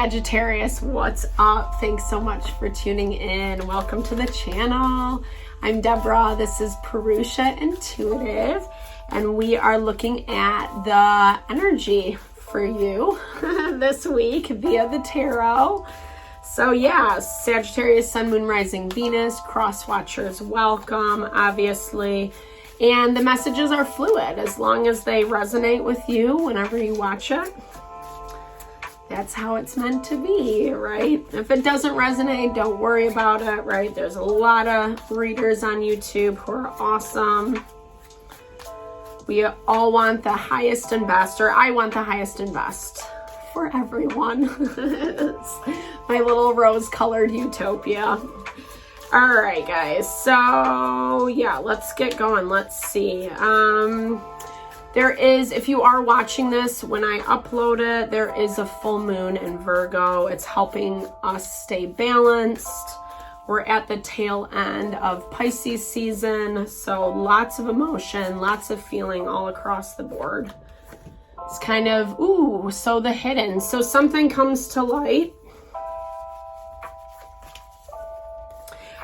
Sagittarius, what's up? Thanks so much for tuning in. Welcome to the channel. I'm Deborah. This is Purusha Intuitive, and we are looking at the energy for you this week via the tarot. So yeah, Sagittarius, Sun, Moon, Rising, Venus, cross watchers, welcome, obviously. And the messages are fluid as long as they resonate with you whenever you watch it. That's how it's meant to be, right? If it doesn't resonate, don't worry about it, right? There's a lot of readers on YouTube who are awesome. We all want the highest and best, or I want the highest and best for everyone. It's my little rose-colored utopia. All right, guys. So yeah, let's get going. Let's see. There is, if you are watching this, when I upload it, there is a full moon in Virgo. It's helping us stay balanced. We're at the tail end of Pisces season, so lots of emotion, lots of feeling all across the board. It's kind of, ooh, so the hidden. So something comes to light.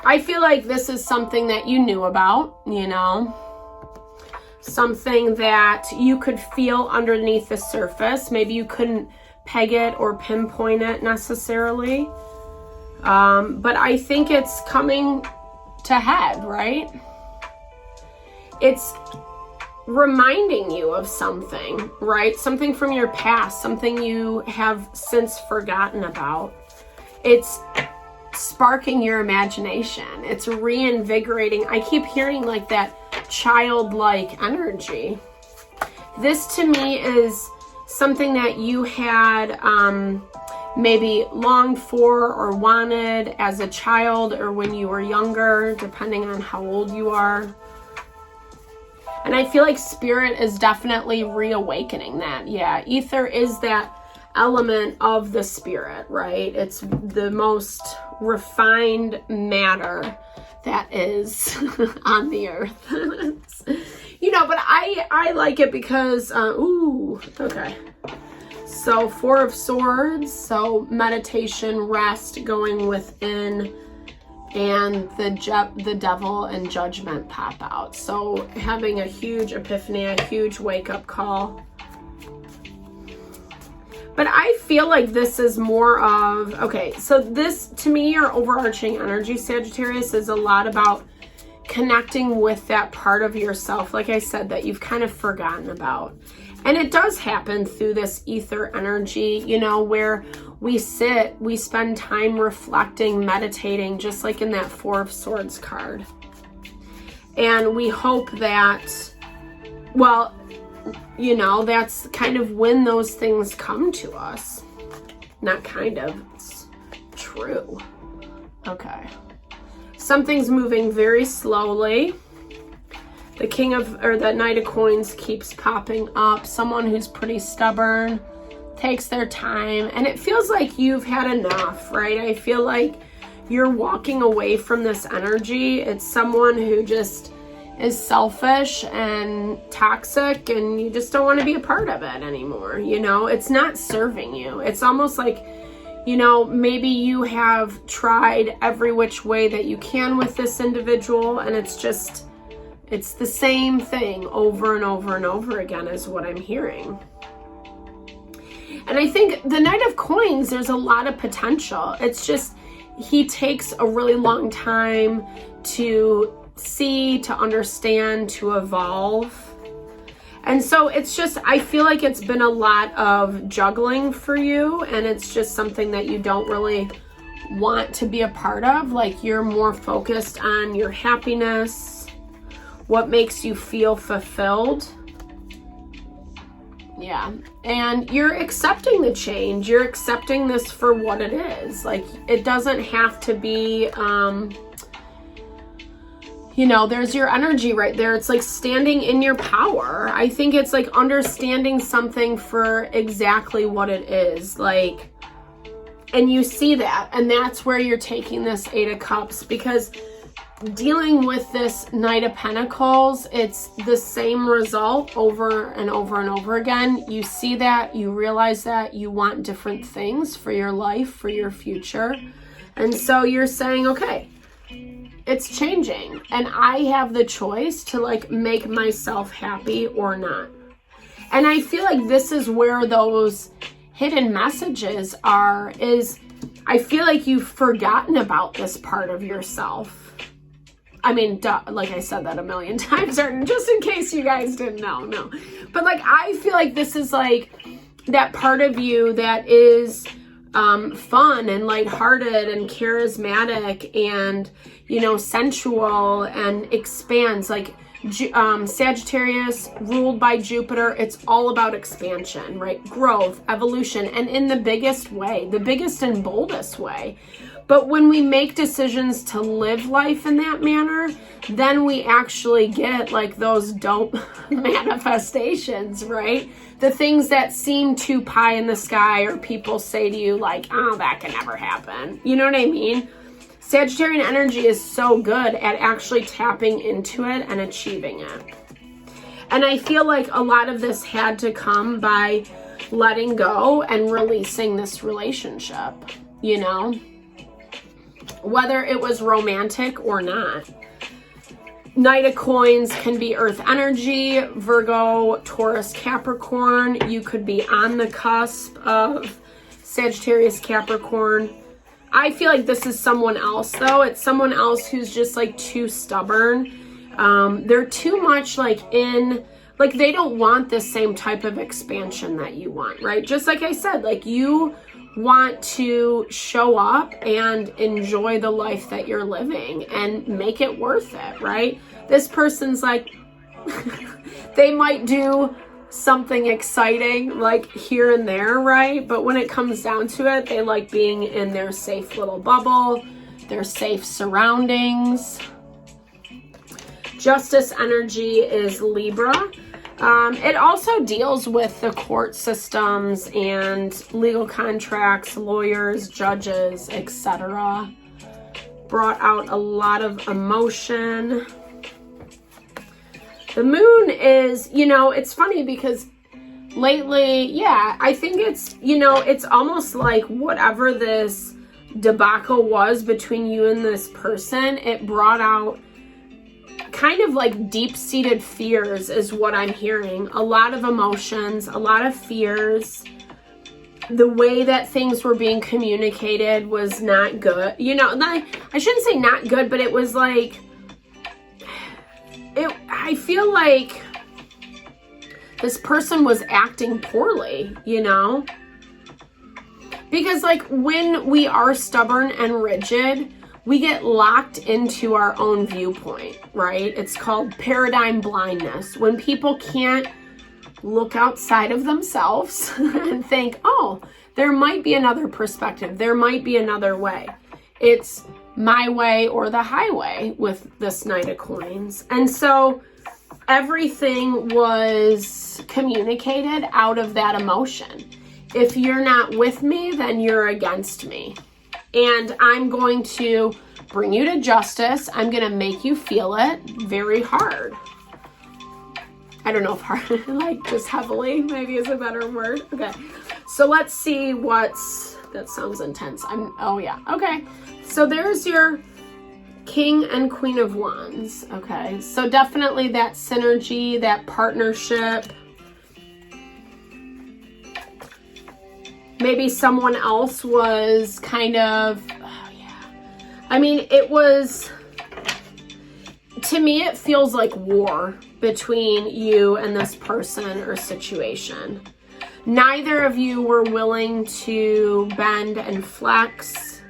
I feel like this is something that you knew about, you know, something that you could feel underneath the surface. Maybe you couldn't peg it or pinpoint it necessarily. But I think it's coming to head, right? It's reminding you of something, right? Something from your past, something you have since forgotten about. It's sparking your imagination. It's reinvigorating. I keep hearing like that childlike energy. This to me is something that you had maybe longed for or wanted as a child or when you were younger, depending on how old you are. And I feel like spirit is definitely reawakening that. Yeah, ether is that element of the spirit, right? It's the most refined matter that is on the earth. You know, but I like it because, ooh, okay. So Four of Swords, so meditation, rest, going within, and the devil and judgment pop out. So having a huge epiphany, a huge wake-up call. But I feel like this is more of, okay, so this, to me, your overarching energy, Sagittarius, is a lot about connecting with that part of yourself, like I said, that you've kind of forgotten about. And it does happen through this ether energy, you know, where we sit, we spend time reflecting, meditating, just like in that Four of Swords card. And we hope that, well, you know, that's kind of when those things come to us. Not kind of, it's true. Okay. Something's moving very slowly. The the Knight of Coins keeps popping up. Someone who's pretty stubborn, takes their time, and it feels like you've had enough, right? I feel like you're walking away from this energy. It's someone who just is selfish and toxic, and you just don't want to be a part of it anymore. You know, it's not serving you. It's almost like, you know, maybe you have tried every which way that you can with this individual, and it's just, it's the same thing over and over and over again is what I'm hearing. And I think the Knight of Coins, there's a lot of potential. It's just, he takes a really long time to see, to understand, to evolve. And so it's just, I feel like it's been a lot of juggling for you, and it's just something that you don't really want to be a part of. Like, you're more focused on your happiness, what makes you feel fulfilled. Yeah, and you're accepting the change. You're accepting this for what it is. Like, it doesn't have to be, you know, there's your energy right there. It's like standing in your power. I think it's like understanding something for exactly what it is. Like, and you see that, and that's where you're taking this Eight of Cups, because dealing with this Knight of Pentacles, it's the same result over and over and over again. You see that, you realize that you want different things for your life, for your future. And so you're saying, okay, it's changing and I have the choice to like make myself happy or not. And I feel like this is where those hidden messages are, is I feel like you've forgotten about this part of yourself. I mean, like I said that a million times, or just in case you guys didn't know, no. But like, I feel like this is like that part of you that is fun and lighthearted and charismatic and, you know, sensual and expands. Like Sagittarius, ruled by Jupiter, it's all about expansion, right? Growth, evolution, and in the biggest way, the biggest and boldest way. But when we make decisions to live life in that manner, then we actually get like those dope manifestations, right? The things that seem too pie in the sky, or people say to you like, oh, that can never happen. You know what I mean? Sagittarian energy is so good at actually tapping into it and achieving it. And I feel like a lot of this had to come by letting go and releasing this relationship, you know? Whether it was romantic or not. Knight of Coins can be earth energy, Virgo, Taurus, Capricorn. You could be on the cusp of Sagittarius, Capricorn. I feel like this is someone else though. It's someone else who's just like too stubborn. They're too much like they don't want the same type of expansion that you want, right? Just like I said, like you want to show up and enjoy the life that you're living and make it worth it, right? This person's like, they might do something exciting like here and there, right? But when it comes down to it, they like being in their safe little bubble, their safe surroundings. Justice energy is Libra. It also deals with the court systems and legal contracts, lawyers, judges, etc. Brought out a lot of emotion. The moon is, you know, it's funny because lately, yeah, I think it's, you know, it's almost like whatever this debacle was between you and this person, it brought out kind of like deep-seated fears is what I'm hearing. A lot of emotions, a lot of fears. The way that things were being communicated was not good. You know, I shouldn't say not good, but it was like, I feel like this person was acting poorly, you know? Because like when we are stubborn and rigid, we get locked into our own viewpoint, right? It's called paradigm blindness. When people can't look outside of themselves and think, oh, there might be another perspective. There might be another way. It's my way or the highway with this Knight of Coins. And so everything was communicated out of that emotion. If you're not with me, then you're against me. And I'm going to bring you to justice. I'm going to make you feel it very hard. I don't know if hard, like just heavily maybe is a better word. Okay. So let's see that sounds intense. Oh yeah. Okay. So there's your King and Queen of Wands. Okay. So definitely that synergy, that partnership. Maybe someone else was kind of, oh yeah. I mean, it was, to me, it feels like war between you and this person or situation. Neither of you were willing to bend and flex.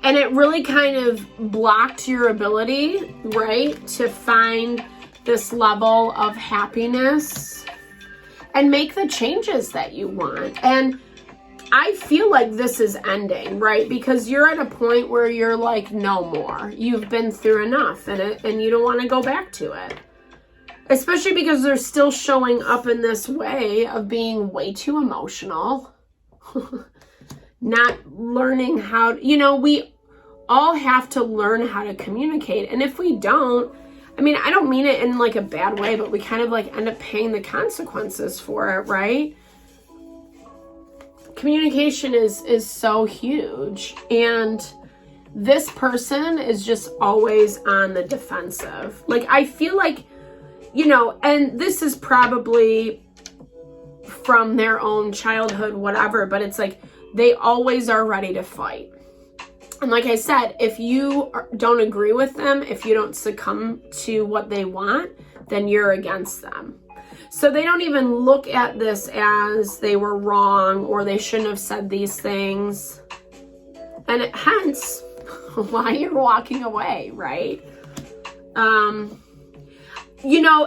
And it really kind of blocked your ability, right, to find this level of happiness and make the changes that you want. And I feel like this is ending, right? Because you're at a point where you're like, no more. You've been through enough and you don't want to go back to it. Especially because they're still showing up in this way of being way too emotional. not learning how, we all have to learn how to communicate. And if we don't, I don't mean it in like a bad way, but we kind of like end up paying the consequences for it, right? Communication is so huge. And this person is just always on the defensive. Like, I feel like, and this is probably from their own childhood, whatever, but it's like they always are ready to fight. And like I said, if you don't agree with them, if you don't succumb to what they want, then you're against them. So they don't even look at this as they were wrong or they shouldn't have said these things. And hence why you're walking away, right?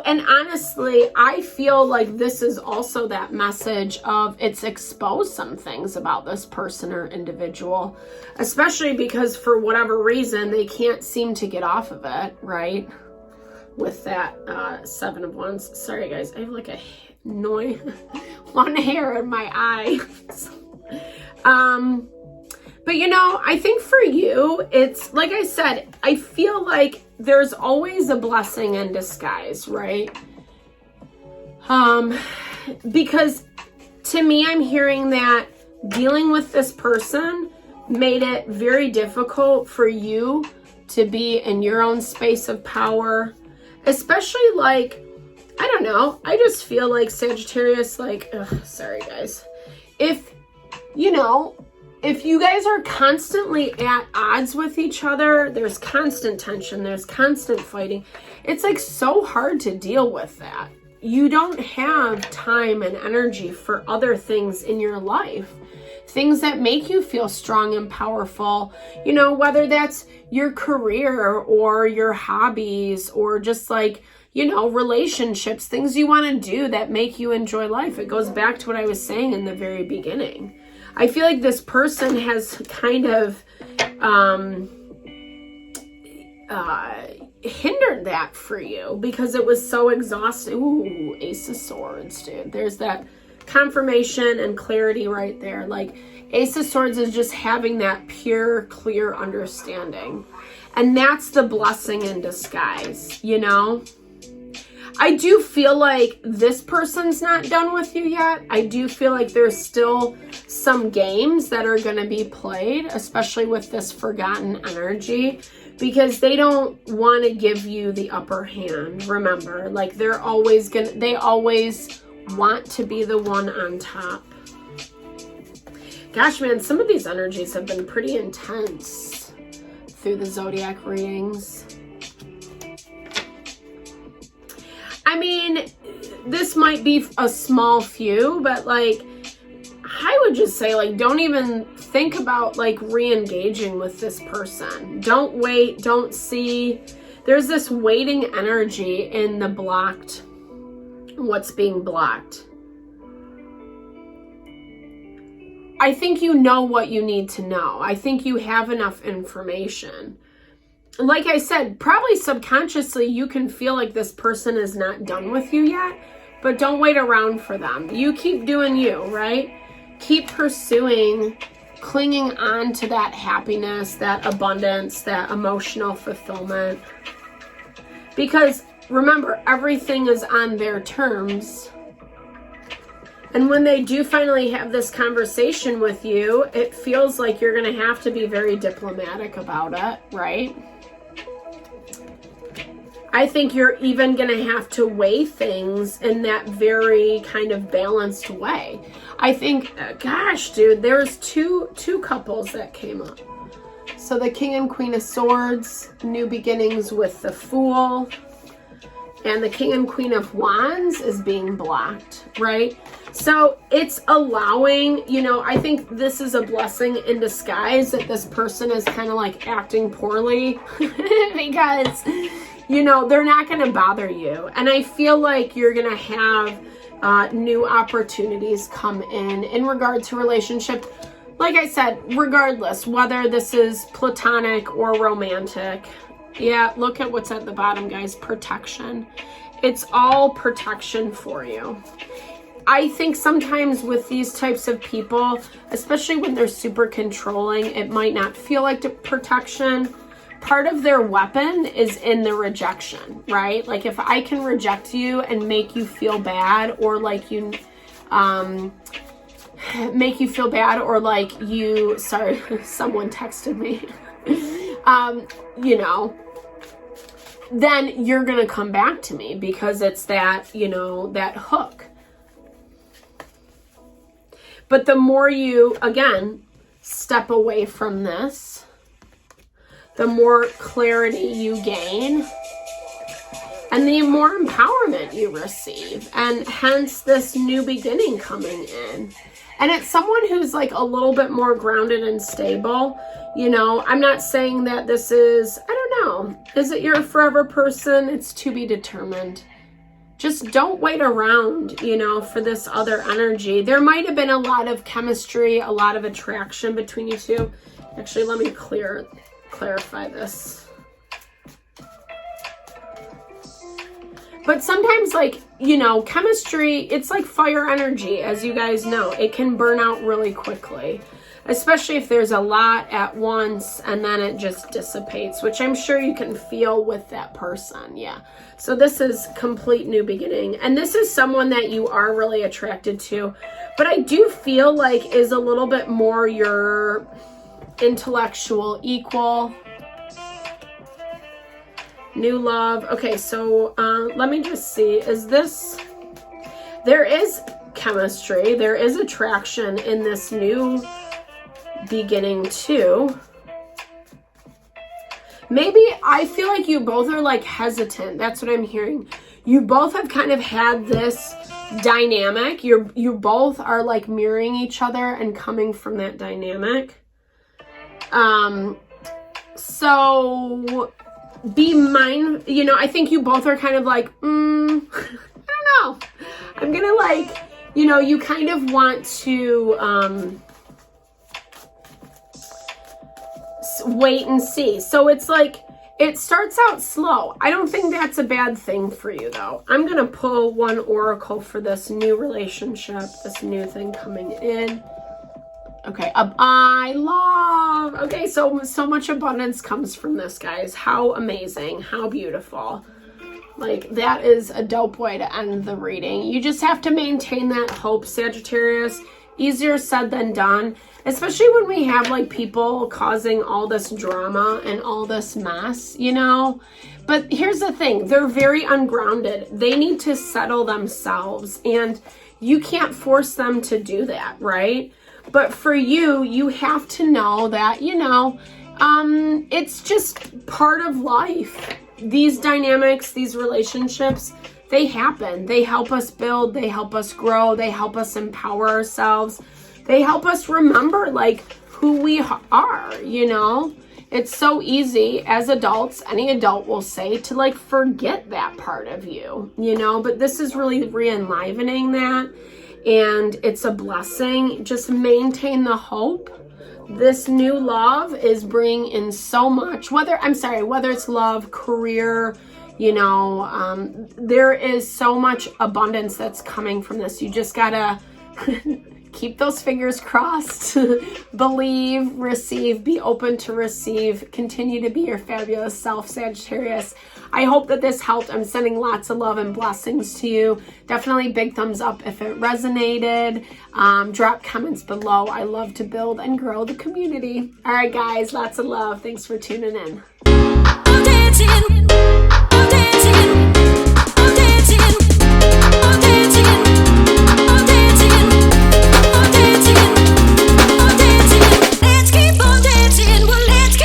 And honestly, I feel like this is also that message of it's exposed some things about this person or individual, especially because for whatever reason, they can't seem to get off of it, right? With that 7 of Wands. Sorry, guys. I have like a one hair in my eye. But I think for you, it's like I said, I feel like there's always a blessing in disguise, right? Because to me, I'm hearing that dealing with this person made it very difficult for you to be in your own space of power, especially like, I don't know, I just feel like Sagittarius, like, sorry guys, if you guys are constantly at odds with each other, there's constant tension, there's constant fighting, it's like so hard to deal with that. You don't have time and energy for other things in your life. Things that make you feel strong and powerful, whether that's your career or your hobbies or just like, relationships, things you want to do that make you enjoy life. It goes back to what I was saying in the very beginning. I feel like this person has kind of hindered that for you because it was so exhausting. Ooh, Ace of Swords, dude. There's that confirmation and clarity right there. Like, Ace of Swords is just having that pure, clear understanding. And that's the blessing in disguise, I do feel like this person's not done with you yet. I do feel like there's still some games that are going to be played, especially with this forgotten energy, because they don't want to give you the upper hand. Remember, like they always want to be the one on top. Gosh, man, some of these energies have been pretty intense through the zodiac readings. This might be a small few, but like, I would just say, like, don't even think about like re-engaging with this person. Don't wait, don't see. There's this waiting energy in the blocked, what's being blocked. I think you know what you need to know. I think you have enough information. Like I said, probably subconsciously you can feel like this person is not done with you yet, but don't wait around for them. You keep doing you, right? Keep pursuing, clinging on to that happiness, that abundance, that emotional fulfillment. Because remember, everything is on their terms. And when they do finally have this conversation with you, it feels like you're going to have to be very diplomatic about it, right? I think you're even going to have to weigh things in that very kind of balanced way. I think, gosh, dude, there's two couples that came up. So the King and Queen of Swords, new beginnings with the Fool. And the King and Queen of Wands is being blocked, right? So it's allowing, I think this is a blessing in disguise that this person is kind of like acting poorly because, they're not going to bother you. And I feel like you're going to have new opportunities come in regard to relationship. Like I said, regardless, whether this is platonic or romantic. Yeah, look at what's at the bottom, guys. Protection. It's all protection for you. I think sometimes with these types of people, especially when they're super controlling, it might not feel like protection. Part of their weapon is in the rejection, right? Like if I can reject you and make you feel bad, or like you, make you feel bad, or like you, sorry, someone texted me, you know, then you're going to come back to me because it's that, you know, that hook. But the more you, again, step away from this, the more clarity you gain and the more empowerment you receive, and hence this new beginning coming in. And it's someone who's like a little bit more grounded and stable. You know, I'm not saying that this is, I don't know, is it your forever person? It's to be determined. Just don't wait around, you know, for this other energy. There might have been a lot of chemistry, a lot of attraction between you two. Actually, let me clarify this. But sometimes, like, you know, chemistry, it's like fire energy, as you guys know. It can burn out really quickly, especially if there's a lot at once and then it just dissipates, which I'm sure you can feel with that person. Yeah. So this is complete new beginning. And this is someone that you are really attracted to, but I do feel like is a little bit more your intellectual equal. New love. Okay, so let me just see. Is this... There is chemistry. There is attraction in this new beginning too. Maybe I feel like you both are like hesitant. That's what I'm hearing. You both have kind of had this dynamic. You both are like mirroring each other and coming from that dynamic. So be mindful, you know, I think you both are kind of like, I don't know. I'm gonna like, you know, you kind of want to wait and see. So it's like, it starts out slow. I don't think that's a bad thing for you though. I'm gonna pull one oracle for this new relationship, this new thing coming in. Okay, okay, so much abundance comes from this, guys. How amazing, how beautiful. Like, that is a dope way to end the reading. You just have to maintain that hope, Sagittarius. Easier said than done, especially when we have like people causing all this drama and all this mess, you know. But here's the thing, they're very ungrounded. They need to settle themselves, and you can't force them to do that, right? But for you, you have to know that, you know, it's just part of life. These dynamics, these relationships, they happen. They help us build, they help us grow, they help us empower ourselves. They help us remember like who we are, you know. It's so easy as adults, any adult will say, to like forget that part of you, you know, but this is really re-enlivening that. And it's a blessing. Just maintain the hope. This new love is bringing in so much, whether it's love, career, you know, there is so much abundance that's coming from this. You just gotta keep those fingers crossed, believe, receive, be open to receive, continue to be your fabulous self, Sagittarius. I hope that this helped. I'm sending lots of love and blessings to you. Definitely big thumbs up if it resonated. Drop comments below. I love to build and grow the community. All right, guys, lots of love. Thanks for tuning in.